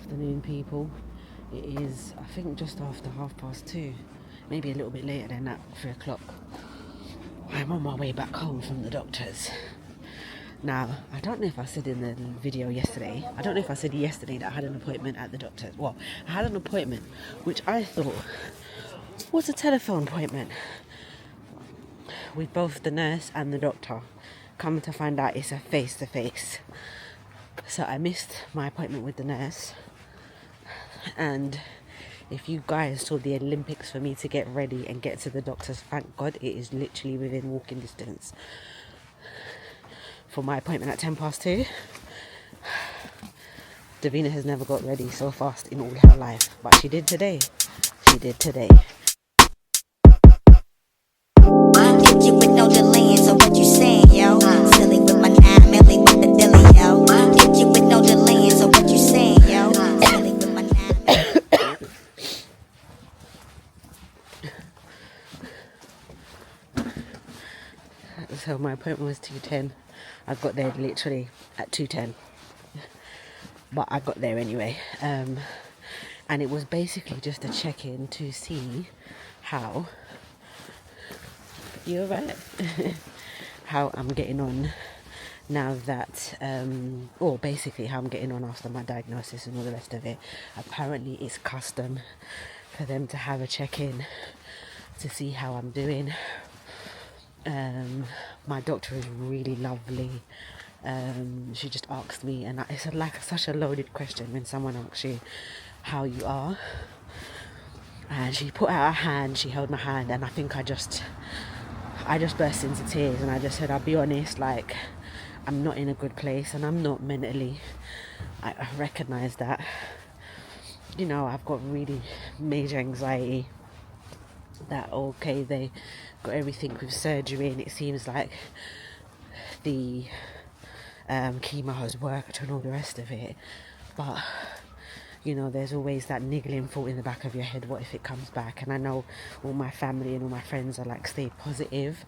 afternoon, people. It is, I think, just after 2:30, maybe a little bit later than that, 3 o'clock. I'm on my way back home from the doctor's. Now, I don't know if I said in the video yesterday, I don't know if I said yesterday that I had an appointment at the doctor's. Well, I had an appointment which I thought was a telephone appointment with both the nurse and the doctor. Come to find out it's a face-to-face. So I missed my appointment with the nurse. And if you guys saw the Olympics for me to get ready and get to the doctor's, thank God it is literally within walking distance. For my appointment at 2:10, Davina has never got ready so fast in all her life. But she did today. She did today. Hit you with no delay, so what you saying, yo? Silly with my 9 milli with the dilly, yo. Hit you with no delay, so what you saying, yo? Silly with my 9 milli. So my appointment was 2:10. I got there literally at 2:10. But I got there anyway. And it was basically just a check-in to see how... You're right. How I'm getting on now that, or basically how I'm getting on after my diagnosis and all the rest of it. Apparently it's custom for them to have a check-in to see how I'm doing. My doctor is really lovely. She just asked me, and it's like such a loaded question when someone asks you how you are. And she put out her hand, she held my hand, and I think I just burst into tears, and I just said, I'll be honest, like, I'm not in a good place, and I'm not mentally. I recognise that. You know, I've got really major anxiety. That, okay, they got everything with surgery, and it seems like the chemo has worked and all the rest of it. But, you know, there's always that niggling thought in the back of your head, what if it comes back? And I know all my family and all my friends are like, stay positive.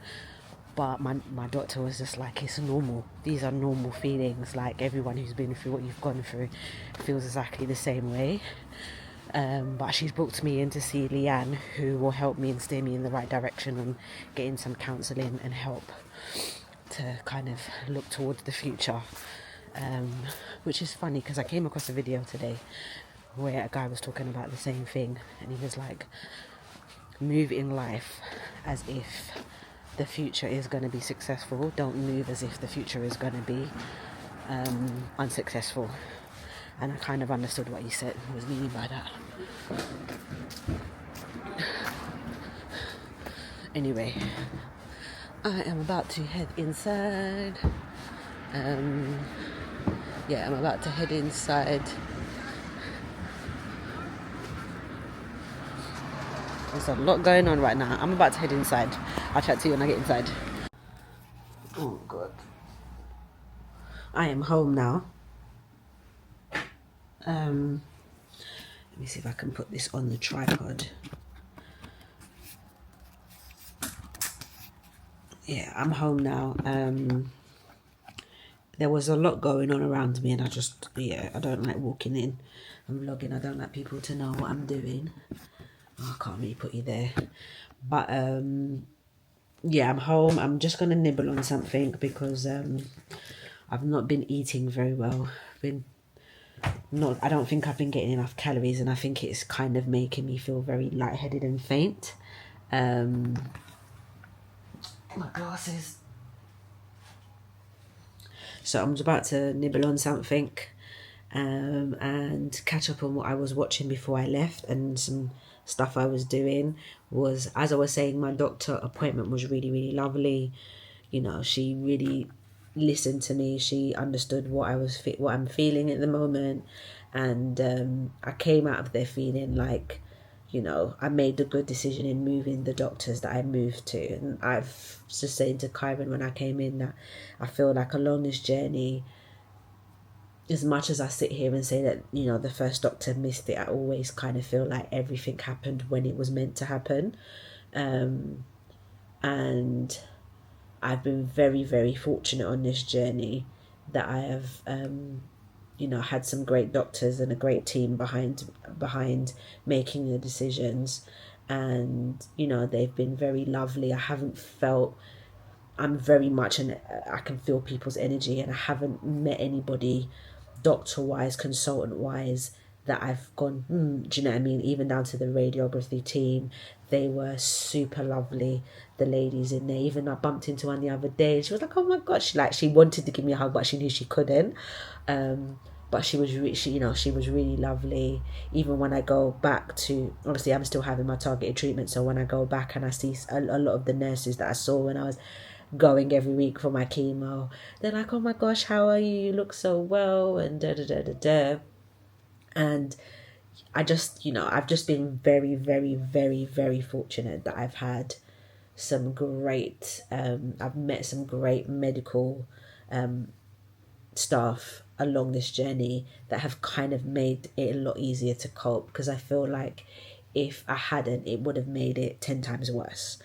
But my doctor was just like, it's normal. These are normal feelings. Like, everyone who's been through what you've gone through feels exactly the same way. But she's booked me in to see Leanne, who will help me and steer me in the right direction and getting some counselling and help to kind of look towards the future. Which is funny because I came across a video today where a guy was talking about the same thing, and he was like, move in life as if the future is going to be successful. Don't move as if the future is going to be unsuccessful. And I kind of understood what he said, was meaning by that. Anyway, I am about to head inside. I'm about to head inside. There's a lot going on right now. I'm about to head inside. I'll chat to you when I get inside. Oh, God. I am home now. Let me see if I can put this on the tripod. Yeah, I'm home now. There was a lot going on around me, and I don't like walking in and vlogging. I don't like people to know what I'm doing. Oh, I can't really put you there. But, I'm home. I'm just going to nibble on something because I've not been eating very well. I don't think I've been getting enough calories, and I think it's kind of making me feel very lightheaded and faint. My glasses. So I'm about to nibble on something and catch up on what I was watching before I left, and some stuff I was doing. Was, as I was saying, my doctor appointment was really, really lovely. You know, she really listened to me. She understood what I'm feeling at the moment, and I came out of there feeling like, you know, I made the good decision in moving the doctors that I moved to. And I've just said to Kyron when I came in that I feel like along this journey, as much as I sit here and say that, you know, the first doctor missed it, I always kind of feel like everything happened when it was meant to happen. And I've been very, very fortunate on this journey that I have, you know, had some great doctors and a great team behind making the decisions. And, you know, they've been very lovely. I haven't felt, I'm very much, and I can feel people's energy, and I haven't met anybody doctor wise, consultant wise, that I've gone, do you know what I mean? Even down to the radiography team, they were super lovely. The ladies in there, even I bumped into one the other day, and she was like, "Oh my god!" She wanted to give me a hug, but she knew she couldn't. But she was she was really lovely. Even when I go back to, obviously I'm still having my targeted treatment, so when I go back and I see a lot of the nurses that I saw when I was going every week for my chemo, they're like, "Oh my gosh, how are you? You look so well," and da da da da da. And I just, I've just been very, very, very, very fortunate that I've had some great, I've met some great medical staff along this journey that have kind of made it a lot easier to cope, because I feel like if I hadn't, it would have made it 10 times worse.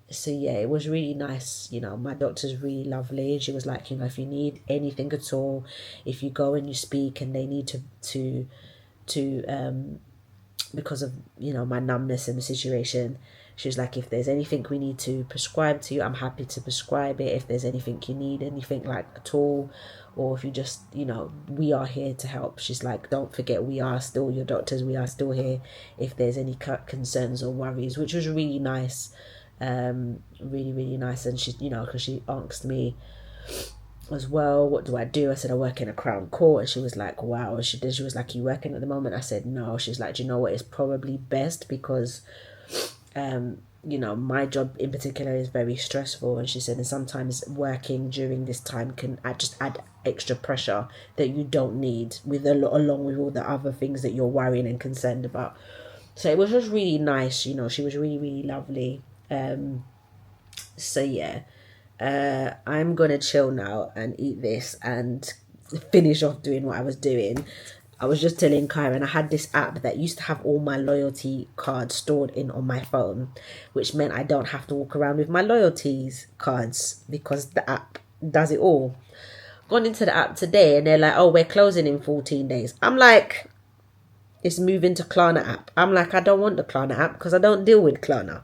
So yeah, it was really nice. My doctor's really lovely, and she was like, if you need anything at all, if you go and you speak and they need to because of my numbness and the situation, she was like, if there's anything we need to prescribe to you, I'm happy to prescribe it. If there's anything you need, anything like at all, or if you just, we are here to help. She's like, don't forget, we are still your doctors, we are still here if there's any concerns or worries, which was really nice. Really, really nice. And she, because she asked me as well, what do I do? I said, I work in a Crown Court. And she was like, wow. She was like, you working at the moment? I said, no. She's like, do you know what, it's probably best because my job in particular is very stressful. And she said, and sometimes working during this time can just add extra pressure that you don't need, along with all the other things that you're worrying and concerned about. So it was just really nice. She was really, really lovely. So yeah, I'm gonna chill now and eat this and finish off doing what I was doing. I was just telling Kyron, I had this app that used to have all my loyalty cards stored in on my phone, which meant I don't have to walk around with my loyalties cards because the app does it all. Gone into the app today and they're like, oh, we're closing in 14 days. I'm like, it's moving to Klarna app. I'm like, I don't want the Klarna app because I don't deal with Klarna.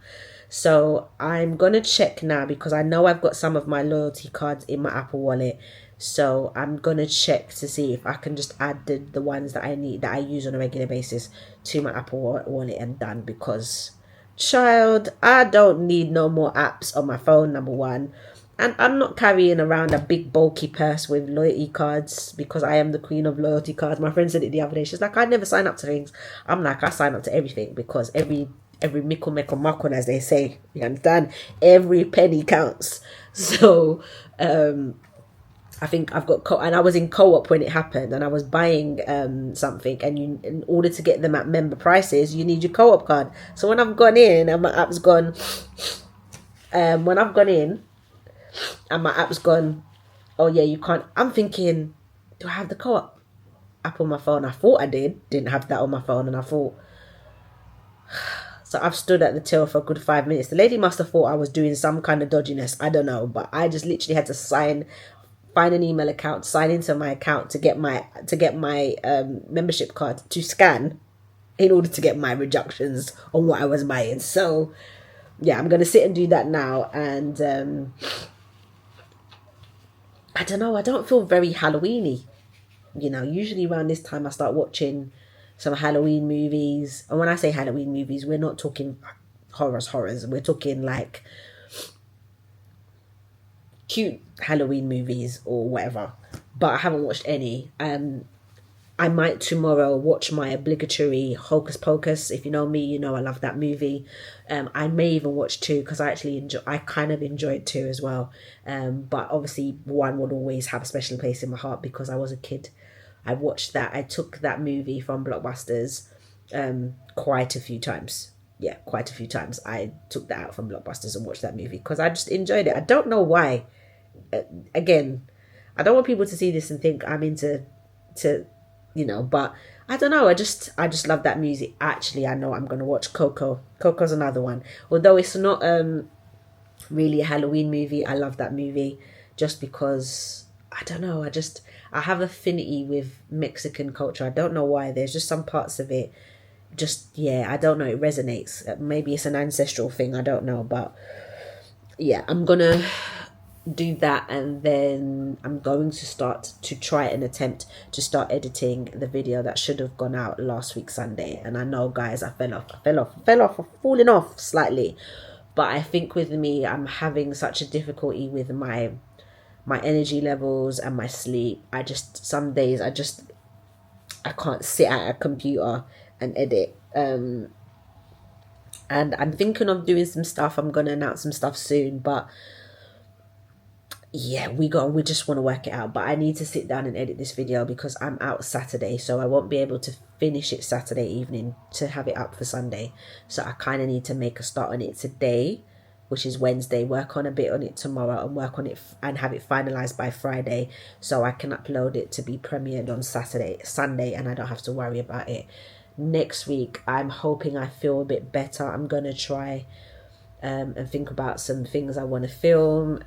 So I'm going to check now because I know I've got some of my loyalty cards in my Apple Wallet. So I'm going to check to see if I can just add the ones that I need, that I use on a regular basis, to my Apple Wallet and done. Because, child, I don't need no more apps on my phone, number one. And I'm not carrying around a big bulky purse with loyalty cards because I am the queen of loyalty cards. My friend said it the other day. She's like, I never sign up to things. I'm like, I sign up to everything because every mickle meckle muckle, as they say, you understand? Every penny counts. So I think I've got and I was in co-op when it happened, and I was buying something, and in order to get them at member prices, you need your co-op card. So when I've gone in and my app's gone, oh yeah, you can't. I'm thinking, do I have the co-op app on my phone? I thought I didn't have that on my phone, and I thought, so I've stood at the till for a good 5 minutes. The lady must have thought I was doing some kind of dodginess, I don't know, but I just literally had to find an email account, sign into my account to get my membership card to scan in order to get my reductions on what I was buying. So yeah, I'm gonna sit and do that now. And I don't know, I don't feel very Halloweeny. Usually around this time I start watching some Halloween movies. And when I say Halloween movies, we're not talking horrors. We're talking like cute Halloween movies or whatever. But I haven't watched any. I might tomorrow watch my obligatory Hocus Pocus. If you know me, you know I love that movie. I may even watch 2 because I kind of enjoyed 2 as well. But obviously 1 would always have a special place in my heart because I was a kid. I watched that. I took that movie from Blockbusters quite a few times. Yeah, quite a few times. I took that out from Blockbusters and watched that movie because I just enjoyed it. I don't know why. Again, I don't want people to see this and think I'm into but I don't know. I just love that music. Actually, I know I'm going to watch Coco. Coco's another one. Although it's not really a Halloween movie, I love that movie just because I don't know, I have affinity with Mexican culture. I don't know why. There's just some parts of it, just, yeah, I don't know, it resonates. Maybe it's an ancestral thing, I don't know. But yeah, I'm gonna do that, and then I'm going to start to try and attempt to start editing the video that should have gone out last week Sunday. And I know, guys, I fell off, I'm falling off slightly. But I think with me, I'm having such a difficulty with my energy levels and my sleep. Some days I can't sit at a computer and edit. And I'm thinking of doing some stuff. I'm gonna announce some stuff soon, but yeah, we just want to work it out. But I need to sit down and edit this video because I'm out Saturday, so I won't be able to finish it Saturday evening to have it up for Sunday. So I kind of need to make a start on it today, which is Wednesday, work on a bit on it tomorrow, and work on it and have it finalized by Friday, so I can upload it to be premiered on Sunday, and I don't have to worry about it. Next week, I'm hoping I feel a bit better. I'm gonna try and think about some things I want to film.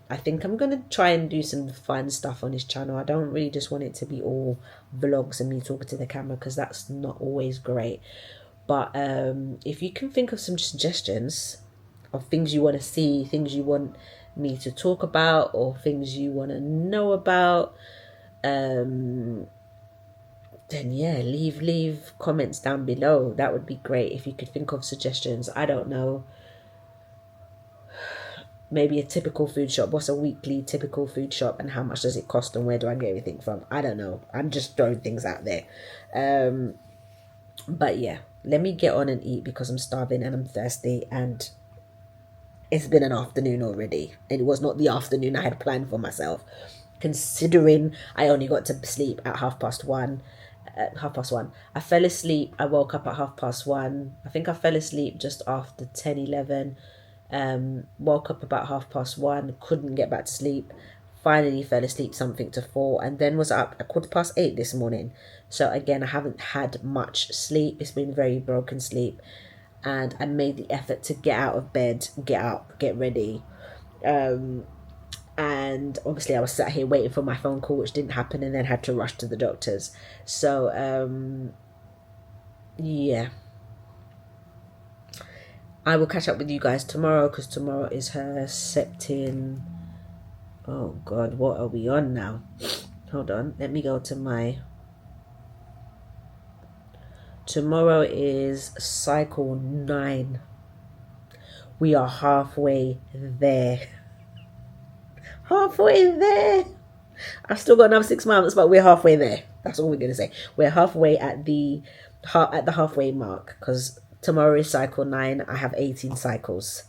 I think I'm gonna try and do some fun stuff on this channel. I don't really just want it to be all vlogs and me talking to the camera, because that's not always great. But if you can think of some suggestions of things you want to see, things you want me to talk about, or things you want to know about, then yeah, leave comments down below. That would be great if you could think of suggestions. I don't know, maybe a typical food shop. What's a weekly typical food shop, and how much does it cost, and where do I get everything from? I don't know, I'm just throwing things out there. But yeah, let me get on and eat because I'm starving and I'm thirsty, and it's been an afternoon already, and it was not the afternoon I had planned for myself, considering I only got to sleep at half past one. I fell asleep. I woke up at 1:30. I think I fell asleep just after 10:11. Woke up about 1:30. Couldn't get back to sleep. Finally fell asleep something to 4, and then was up at 8:15 this morning. So again, I haven't had much sleep. It's been very broken sleep, and I made the effort to get out of bed, get up, get ready. And obviously I was sat here waiting for my phone call, which didn't happen, and then had to rush to the doctors. So yeah, I will catch up with you guys tomorrow, because tomorrow is Herceptin. Oh god, what are we on now? Hold on, let me go to my... Tomorrow is cycle 9. We are halfway there. Halfway there. I've still got another 6 months, but we're halfway there. That's all we're gonna say. We're halfway at the halfway mark, because tomorrow is cycle 9. I have 18 cycles.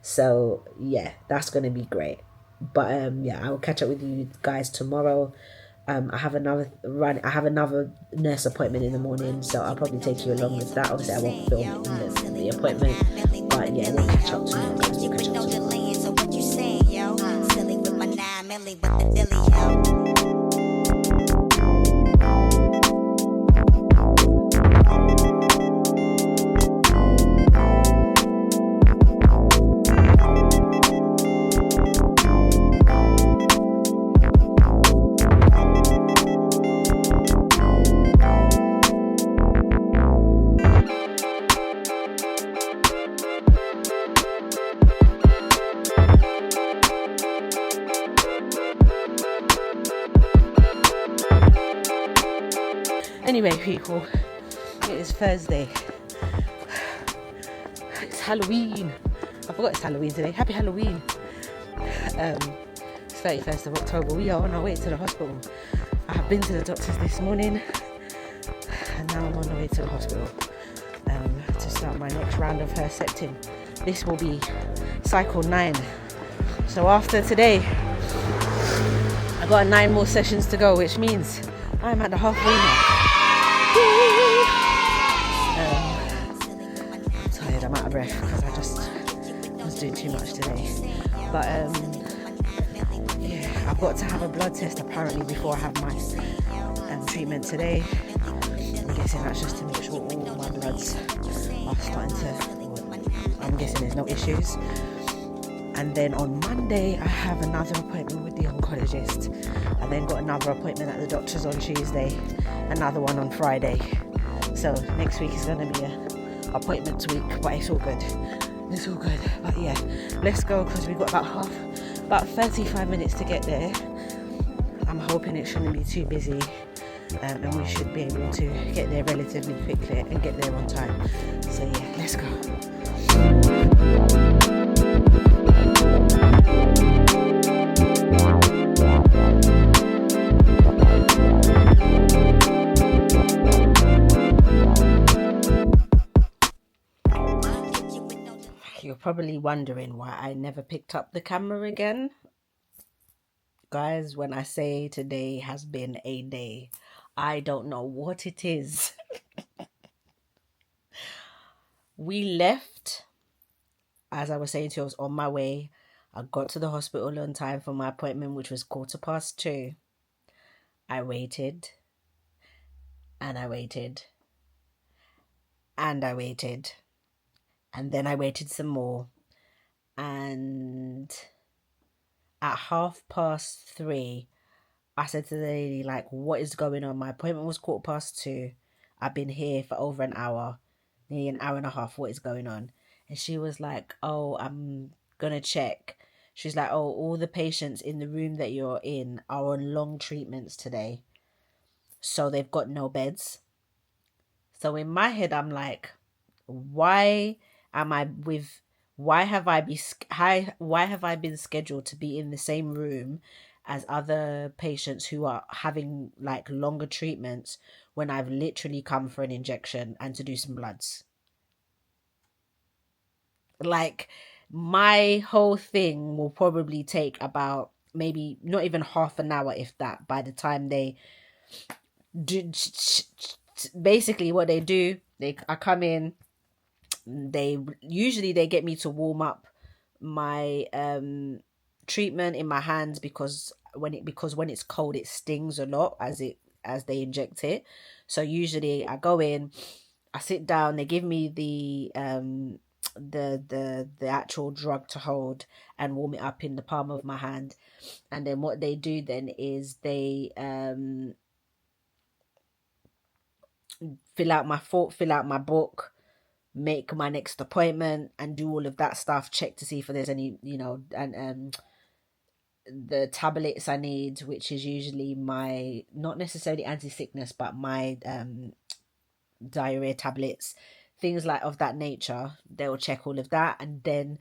So yeah, that's gonna be great. But yeah, I will catch up with you guys tomorrow. I have another nurse appointment in the morning, so I'll probably take you along with that. Obviously I won't film in the appointment, but yeah, we'll catch up tomorrow, guys. We'll catch up tomorrow. Anyway, people, it is Thursday. It's Halloween. I forgot it's Halloween today. Happy Halloween. It's 31st of October. We are on our way to the hospital. I have been to the doctors this morning, and now I'm on the way to the hospital to start my next round of Herceptin. This will be cycle 9. So after today, I've got 9 more sessions to go, which means I'm at the halfway mark. I'm tired, I'm out of breath because I just was doing too much today. But yeah, I've got to have a blood test apparently before I have my treatment today. I'm guessing that's just to make sure all my bloods are starting to, I'm guessing there's no issues. And then on Monday, I have another appointment with the oncologist. I then got another appointment at the doctor's on Tuesday, another one on Friday. So next week is going to be a appointments week, but it's all good. It's all good. But yeah, let's go because we've got about 35 minutes to get there. I'm hoping it shouldn't be too busy, and we should be able to get there relatively quickly and get there on time. So yeah, let's go. You're probably wondering why I never picked up the camera again. Guys, when I say today has been a day, I don't know what it is. We left, as I was saying to you, I was on my way. I got to the hospital on time for my appointment, which was 2:15. I waited, and I waited, and I waited, and then I waited some more. And at 3:30, I said to the lady, like, what is going on? My appointment was 2:15. I've been here for over an hour, nearly an hour and a half. What is going on? And she was like, oh, I'm going to check. She's like, oh, all the patients in the room that you're in are on long treatments today. So they've got no beds. So in my head, I'm like, why am I with... Why have I been scheduled to be in the same room as other patients who are having like longer treatments when I've literally come for an injection and to do some bloods? Like, my whole thing will probably take about maybe not even half an hour, if that, by the time they do. Basically what they do, I come in, they get me to warm up my treatment in my hands because when it's cold it stings a lot as they inject it. So usually I go in, I sit down, they give me the actual drug to hold and warm it up in the palm of my hand. And then what they do then is they fill out my book, make my next appointment, and do all of that stuff, check to see if there's any, and the tablets I need, which is usually my, not necessarily anti-sickness, but my diarrhea tablets, things like of that nature. They'll check all of that, and then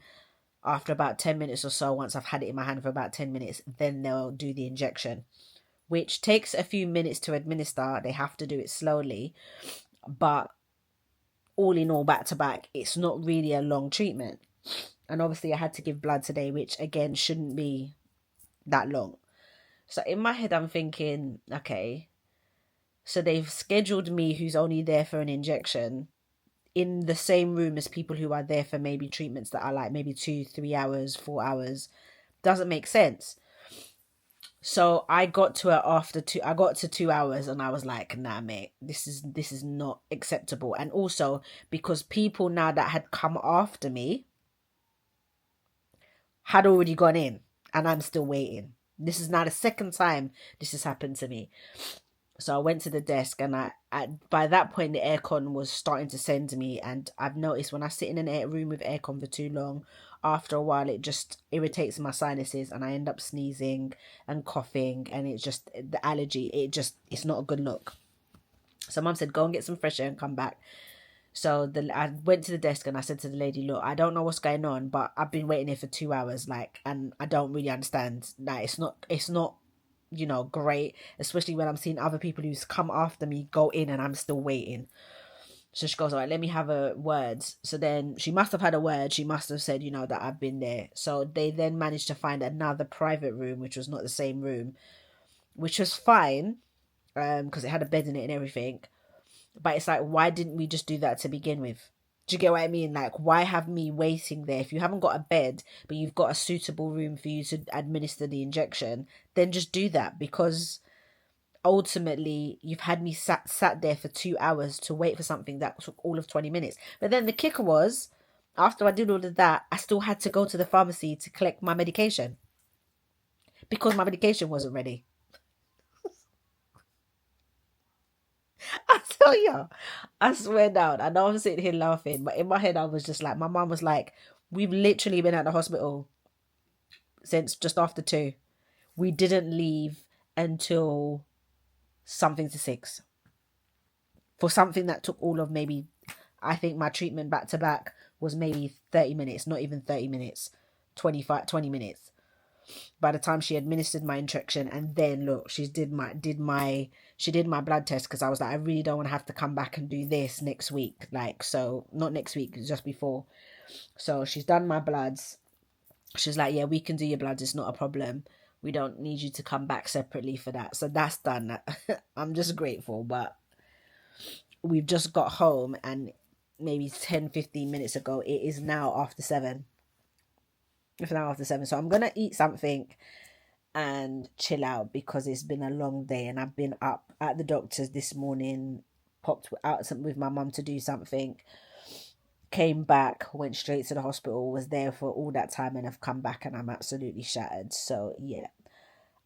after about 10 minutes or so, once I've had it in my hand for about 10 minutes, then they'll do the injection, which takes a few minutes to administer. They have to do it slowly, but all in all, back to back, it's not really a long treatment. And obviously I had to give blood today, which again shouldn't be that long. So in my head I'm thinking, okay, so they've scheduled me, who's only there for an injection, in the same room as people who are there for maybe treatments that are like maybe 2-3 hours, 4 hours. Doesn't make sense. So I got to it after 2 hours, and I was like, nah, mate, this is not acceptable. And also because people now that had come after me had already gone in, and I'm still waiting. This is now the second time this has happened to me. So I went to the desk, and by that point the aircon was starting to send me, and I've noticed when I sit in a room with aircon for too long, after a while it just irritates my sinuses and I end up sneezing and coughing, and it's just the allergy, it's not a good look. So mum said, go and get some fresh air and come back. So I went to the desk and I said to the lady, look, I don't know what's going on, but I've been waiting here for 2 hours, like, and I don't really understand. Like, it's not great, especially when I'm seeing other people who's come after me go in and I'm still waiting. So she goes, all right, let me have a word. So then she must have had a word. She must have said, that I've been there. So they then managed to find another private room, which was not the same room, which was fine, because it had a bed in it and everything. But it's like, why didn't we just do that to begin with? Do you get what I mean? Like, why have me waiting there? If you haven't got a bed, but you've got a suitable room for you to administer the injection, then just do that, because ultimately you've had me sat there for 2 hours to wait for something that took all of 20 minutes. But then the kicker was, after I did all of that, I still had to go to the pharmacy to collect my medication because my medication wasn't ready. I tell you, I swear down. I know I'm sitting here laughing, but in my head, I was just like, my mum was like, we've literally been at the hospital since just after 2. We didn't leave until something to 6 for something that took all of maybe, I think my treatment back to back was maybe 30 minutes, not even 30 minutes, 20 minutes. By the time she administered my injection, and then look, she did my blood test, because I was like, I really don't want to have to come back and do this next week. Like, so not next week, just before. So she's done my bloods. She's like, yeah, we can do your bloods, it's not a problem. We don't need you to come back separately for that. So that's done. I'm just grateful. But we've just got home, and maybe 10-15 minutes ago, it is now after 7. It's now after 7. So I'm gonna eat something and chill out, because it's been a long day, and I've been up at the doctor's this morning, popped out with my mum to do something, came back, went straight to the hospital, was there for all that time, and I've come back and I'm absolutely shattered. So yeah,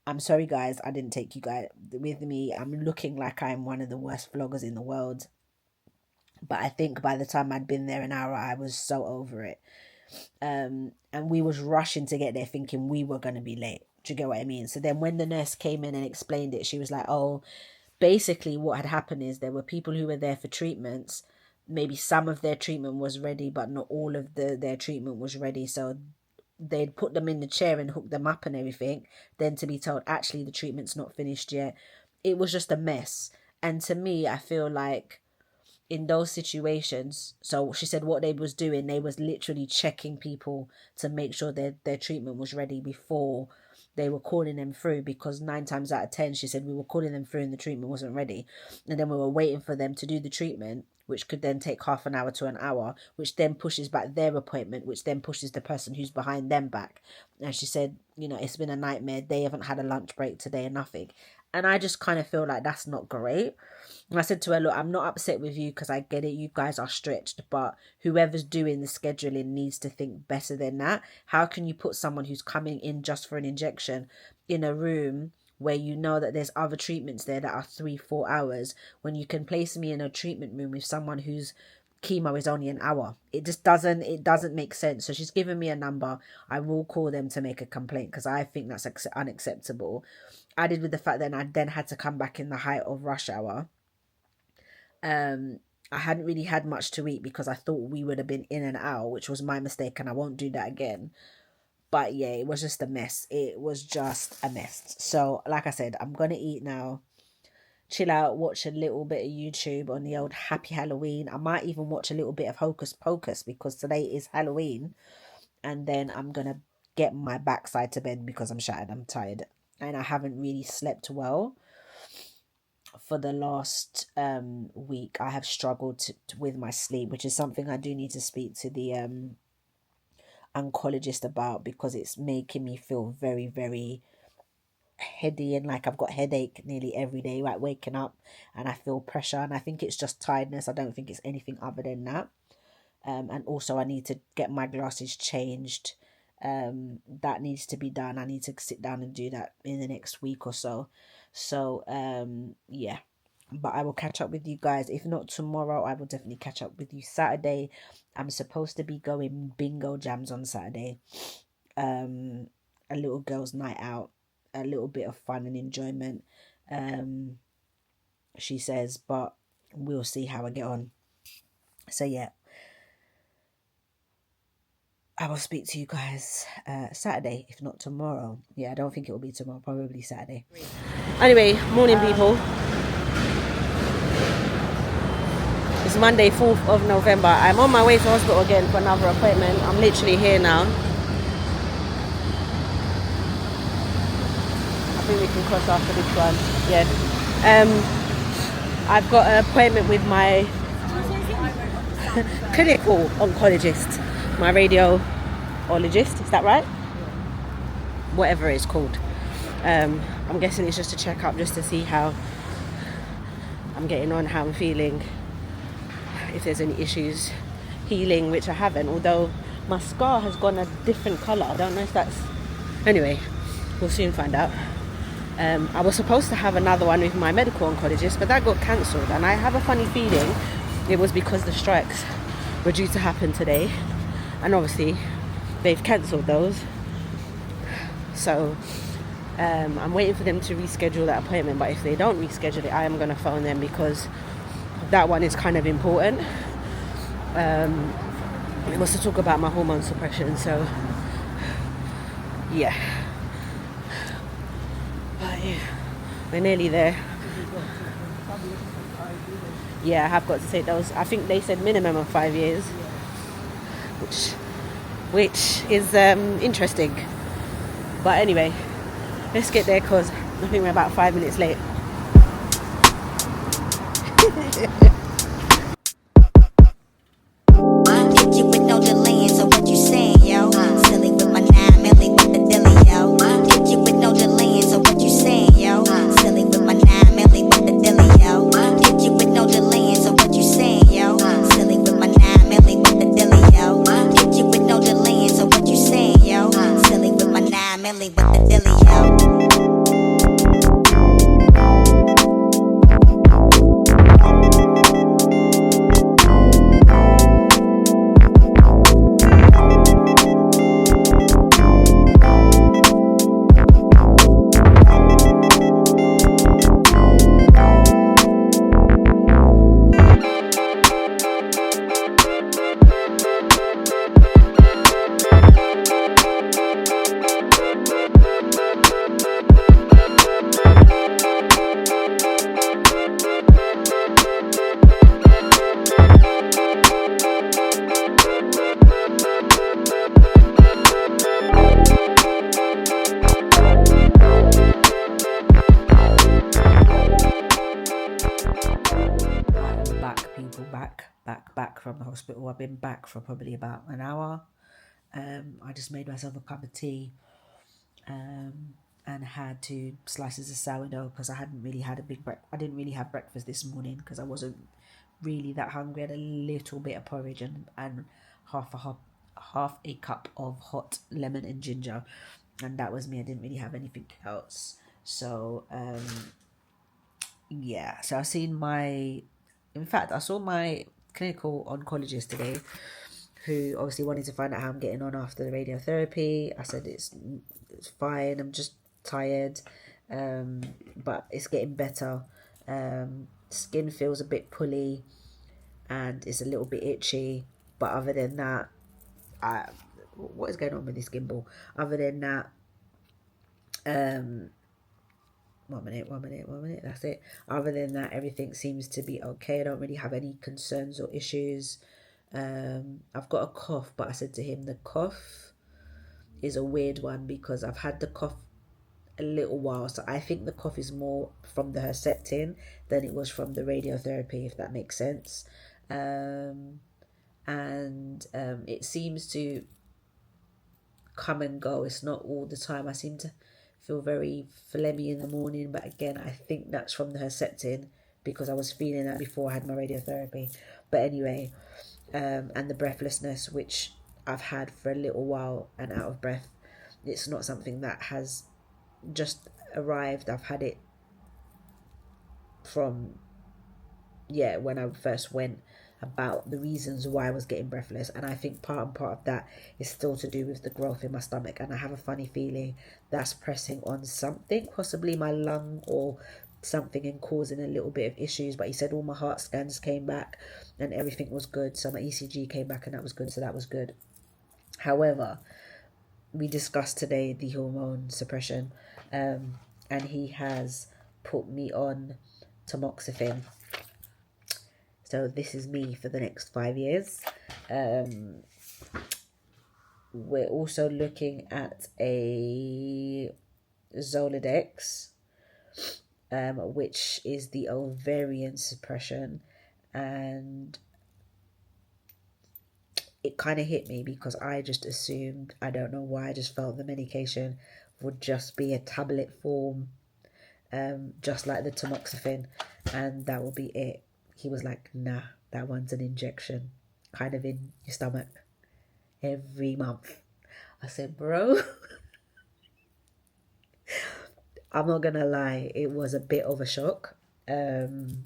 I'm sorry guys, I didn't take you guys with me. I'm looking like I'm one of the worst vloggers in the world, but I think by the time I'd been there an hour, I was so over it. And we was rushing to get there, thinking we were going to be late. Do you get what I mean? So then when the nurse came in and explained it, she was like, oh, basically what had happened is there were people who were there for treatments. Maybe some of their treatment was ready, but not all of their treatment was ready. So they'd put them in the chair and hook them up and everything. Then to be told, actually, the treatment's not finished yet. It was just a mess. And to me, I feel like in those situations, so she said what they was doing, they was literally checking people to make sure their treatment was ready before they were calling them through, because 9 times out of 10, she said, we were calling them through and the treatment wasn't ready, and then we were waiting for them to do the treatment, which could then take half an hour to an hour, which then pushes back their appointment, which then pushes the person who's behind them back. And she said, you know, it's been a nightmare. They haven't had a lunch break today and nothing. And I just kind of feel like that's not great. And I said to her, look, I'm not upset with you, because I get it. You guys are stretched, but whoever's doing the scheduling needs to think better than that. How can you put someone who's coming in just for an injection in a room where you know that there's other treatments there that are 3-4 hours, when you can place me in a treatment room with someone whose chemo is only an hour? It doesn't make sense. So she's given me a number. I will call them to make a complaint, because I think that's unacceptable. Added with the fact that I then had to come back in the height of rush hour. I hadn't really had much to eat, because I thought we would have been in an hour, which was my mistake, and I won't do that again. But yeah, it was just a mess. It was just a mess. So like I said, I'm gonna eat now, chill out, watch a little bit of YouTube on the old Happy Halloween. I might even watch a little bit of Hocus Pocus, because today is Halloween. And then I'm gonna get my backside to bed, because I'm shattered, I'm tired, and I haven't really slept well for the last week. I have struggled with my sleep, which is something I do need to speak to the oncologist about, because it's making me feel very, very heady, and like I've got headache nearly every day, like waking up, and I feel pressure, and I think it's just tiredness. I don't think it's anything other than that. And also I need to get my glasses changed. That needs to be done. I need to sit down and do that in the next week or so. So yeah, but I will catch up with you guys. If not tomorrow, I will definitely catch up with you Saturday. I'm supposed to be going bingo jams on Saturday. A little girls' night out, a little bit of fun and enjoyment, she says, but we'll see how I get on. So yeah, I will speak to you guys Saturday, if not tomorrow. Yeah, I don't think it will be tomorrow, probably Saturday. Anyway, morning people. It's Monday, 4th of November. I'm on my way to hospital again for another appointment. I'm literally here now. I think we can cross after this one. Yeah. I've got an appointment with my clinical oncologist, my radiologist. Is that right? Whatever it's called. I'm guessing it's just a checkup, just to see how I'm getting on, how I'm feeling, if there's any issues. peeling, which I haven't, although my scar has gone a different colour. I don't know if that's... Anyway, we'll soon find out. I was supposed to have another one with my medical oncologist, but that got cancelled, and I have a funny feeling it was because the strikes were due to happen today, and obviously they've cancelled those. So I'm waiting for them to reschedule that appointment, but if they don't reschedule it, I am going to phone them, because that one is kind of important. It was to talk about my hormone suppression, so yeah. But yeah, we're nearly there. Yeah, I have got to take those. I think they said minimum of 5 years, which is interesting. But anyway, let's get there, because I think we're about 5 minutes late. Hit you with no delay, so what you saying, yo? Silly with my 9 milli with the dilly, yo. Hit you with no delay, so what you saying, yo? Silly with my 9 milli with the dilly, yo. Hit you with no delay, so what you saying, yo? Silly with my 9 milli with the dilly, yo. Hit you with no delay, so what you saying, yo? Silly with my 9 milli with the dilly, yo. Back from the hospital. I've been back for probably about an hour. I just made myself a cup of tea and had 2 slices of sourdough, because I hadn't really had I didn't really have breakfast this morning because I wasn't really that hungry. I had a little bit of porridge and half a cup of hot lemon and ginger, and that was me. I didn't really have anything else. So yeah, so I saw my clinical oncologist today, who obviously wanted to find out how I'm getting on after the radiotherapy. I said it's fine, I'm just tired, but it's getting better. Skin feels a bit pulley and it's a little bit itchy, but other than that, what is going on with this gimbal? Other than that, one minute, that's it. Other than that, everything seems to be okay. I don't really have any concerns or issues. I've got a cough, but I said to him the cough is a weird one, because I've had the cough a little while, so I think the cough is more from the Herceptin than it was from the radiotherapy, if that makes sense. It seems to come and go. It's not all the time. I seem to feel very phlegmy in the morning, but again, I think that's from the Herceptin, because I was feeling that before I had my radiotherapy. But anyway, and the breathlessness, which I've had for a little while, and out of breath. It's not something that has just arrived. I've had it from when I first went about the reasons why I was getting breathless, and I think part of that is still to do with the growth in my stomach, and I have a funny feeling that's pressing on something, possibly my lung or something, and causing a little bit of issues. But he said all my heart scans came back and everything was good, so my ECG came back and that was good, so that was good. However, we discussed today the hormone suppression, and he has put me on Tamoxifen. So this is me for the next 5 years. We're also looking at a Zoladex, which is the ovarian suppression, and it kind of hit me because I just assumed, I don't know why, I just felt the medication would just be a tablet form, just like the Tamoxifen, and that will be it. He was like, nah, that one's an injection. kind of in your stomach every month. I said, bro, I'm not gonna lie, it was a bit of a shock. And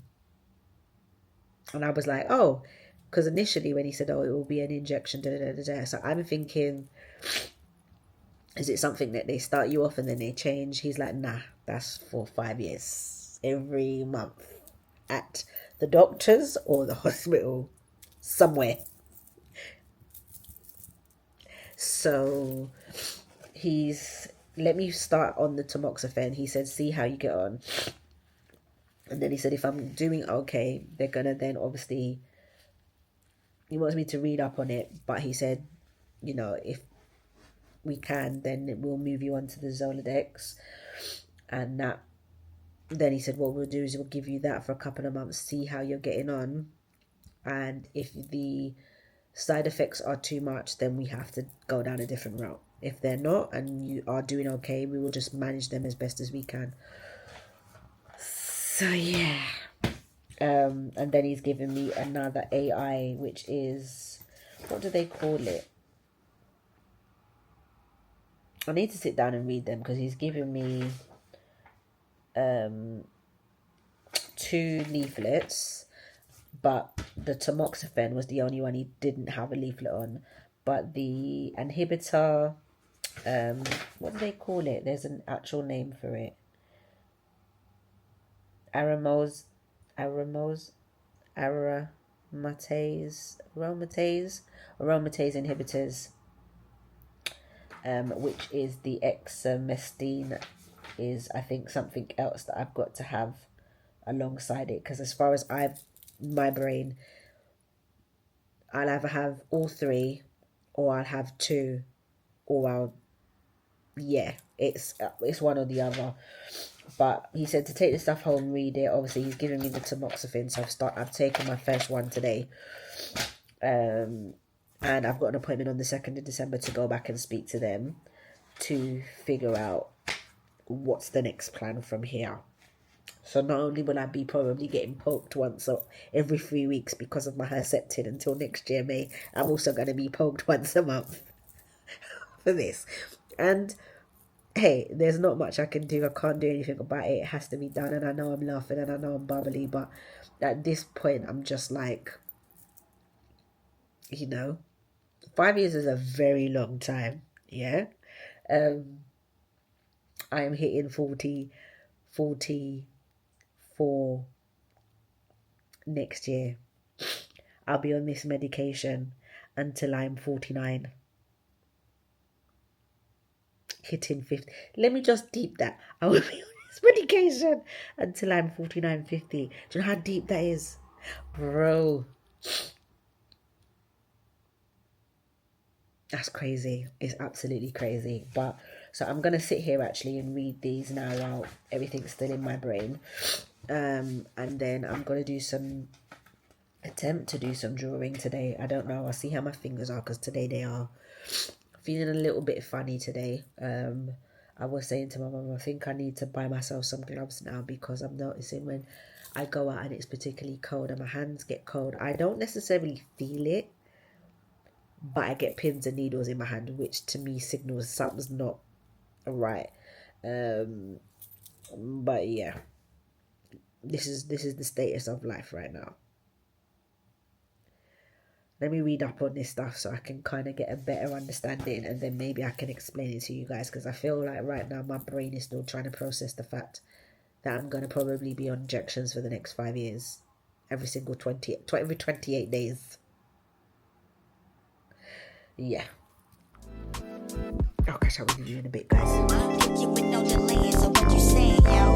I was like, oh, because initially when he said, oh, it will be an injection, da, da, da, da, so I'm thinking, is it something that they start you off and then they change? He's like, nah, that's for 5 years, every month, at the doctor's or the hospital, somewhere. So he's let me start on the tamoxifen. He said, see how you get on. And then he said, if I'm doing okay, they're gonna then obviously, he wants me to read up on it, but he said, you know, if we can, then we'll move you on to the Zoladex. And that, then he said, what we'll do is we'll give you that for a couple of months, see how you're getting on. And if the side effects are too much, then we have to go down a different route. If they're not and you are doing okay, we will just manage them as best as we can. So yeah. And then he's given me another AI, which is, what do they call it? I need to sit down and read them because he's given me 2 leaflets, but the tamoxifen was the only one he didn't have a leaflet on. But the inhibitor, what do they call it? There's an actual name for it. Aromatase Inhibitors, which is the exemestine, is I think something else that I've got to have alongside it, because as far as my brain, I'll either have all 3 or I'll have 2, or it's one or the other. But he said to take the stuff home, read it. Obviously he's giving me the tamoxifen, so I've taken my first one today, and I've got an appointment on the 2nd of December to go back and speak to them to figure out what's the next plan from here. So not only will I be probably getting poked once or every 3 weeks because of my Herceptin until next year May, I'm also going to be poked once a month for this. And hey, there's not much I can do. I can't do anything about it. It has to be done. And I know I'm laughing and I know I'm bubbly, but at this point I'm just like, 5 years is a very long time. Yeah. I am hitting 44 next year. I'll be on this medication until I'm 49. Hitting 50. Let me just deep that. I will be on this medication until I'm 49, 50. Do you know how deep that is? Bro. That's crazy. It's absolutely crazy. But so I'm gonna sit here actually and read these now while everything's still in my brain. And then I'm gonna attempt to do some drawing today. I don't know. I'll see how my fingers are, because today they are feeling a little bit funny today. I was saying to my mum, I think I need to buy myself some gloves now, because I'm noticing when I go out and it's particularly cold and my hands get cold, I don't necessarily feel it, but I get pins and needles in my hand, which to me signals something's not right. But yeah, this is the status of life right now. Let me read up on this stuff so I can kind of get a better understanding, and then maybe I can explain it to you guys, because I feel like right now my brain is still trying to process the fact that I'm going to probably be on injections for the next 5 years, every 28 days. Yeah. I'll catch up with you in a bit, guys. Hit you with no delay, so what you saying, yo?